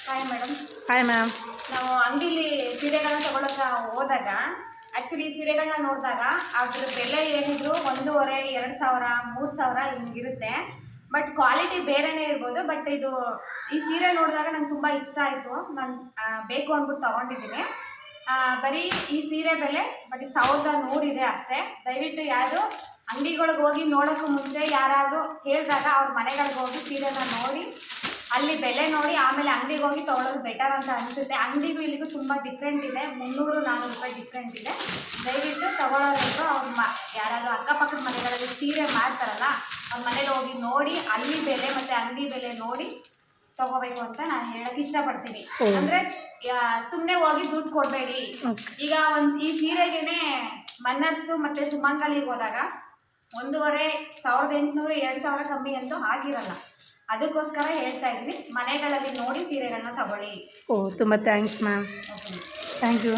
Hi madam. Hi ma'am. ನಾವು ಅಂಗಡಿಲಿ ಸೀರೆಗಳನ್ನ ತಗೊಳ್ಳೋಕೆ ಹೋದಾಗ ಆ್ಯಕ್ಚುಲಿ ಸೀರೆಗಳನ್ನ ನೋಡಿದಾಗ ಅದ್ರ ಬೆಲೆ ಏನಿದ್ರು 1,500, 2,000, 3,000 ಹಿಂಗಿರುತ್ತೆ. ಬಟ್ ಕ್ವಾಲಿಟಿ ಬೇರೆನೇ ಇರ್ಬೋದು. ಬಟ್ ಈ ಸೀರೆ ನೋಡಿದಾಗ ನಂಗೆ ತುಂಬ ಇಷ್ಟ ಆಯಿತು. ನಾನು ಬೇಕು ಅಂದ್ಬಿಟ್ಟು ತೊಗೊಂಡಿದ್ದೀನಿ. ಬರೀ ಈ ಸೀರೆ ಬೆಲೆ ಬರೀ 1,100 ಇದೆ ಅಷ್ಟೇ. ದಯವಿಟ್ಟು ಯಾರು ಅಂಗಡಿಗಳಿಗೆ ಹೋಗಿ ನೋಡೋಕ್ಕೂ ಮುಂಚೆ ಯಾರಾದರೂ ಹೇಳಿದಾಗ ಅವ್ರ ಮನೆಗಳಿಗೆ ಹೋಗಿ ಸೀರೆನ ನೋಡಿ ಅಲ್ಲಿ ಬೆಲೆ ನೋಡಿ ಆಮೇಲೆ ಅಂಗಡಿಗೆ ಹೋಗಿ ತೊಗೊಳೋದು ಬೆಟರ್ ಅಂತ ಅನಿಸುತ್ತೆ. ಅಂಗಡಿಗೂ ಇಲ್ಲಿಗೂ ತುಂಬ ಡಿಫ್ರೆಂಟ್ ಇದೆ. 300-400 ರೂಪಾಯಿ ಡಿಫ್ರೆಂಟ್ ಇದೆ. ದಯವಿಟ್ಟು ತೊಗೊಳೋರು ಅವ್ರ ಯಾರಾದರೂ ಅಕ್ಕಪಕ್ಕದ ಮನೆಗಳಲ್ಲಿ ಸೀರೆ ಮಾಡ್ತಾರಲ್ಲ ಅವ್ರ ಮನೇಲಿ ಹೋಗಿ ನೋಡಿ ಅಲ್ಲಿ ಬೆಲೆ ಮತ್ತು ಅಂಗಡಿ ಬೆಲೆ ನೋಡಿ ತೊಗೋಬೇಕು ಅಂತ ನಾನು ಹೇಳೋಕ್ಕೆ ಇಷ್ಟಪಡ್ತೀನಿ. ಅಂದರೆ ಸುಮ್ಮನೆ ಹೋಗಿ ದುಡ್ಡು ಕೊಡಬೇಡಿ. ಈಗ ಈ ಸೀರೆಗೇ ಮನ್ನರ್ಸು ಮತ್ತು ಸುಮಂಗಲಿಗೆ ಹೋದಾಗ 1,500, 1,800, 2,000 ಕಮ್ಮಿ ಅಂತೂ ಆಗಿರಲ್ಲ. ಅದಕ್ಕೋಸ್ಕರ ಹೇಳ್ತಾ ಇದ್ವಿ, ಮನೆಗಳಲ್ಲಿ ನೋಡಿ ಸೀರೆಗಳನ್ನ ತಗೊಳ್ಳಿ. ತುಂಬ ಥ್ಯಾಂಕ್ಸ್ ಮ್ಯಾಮ್. Thank you.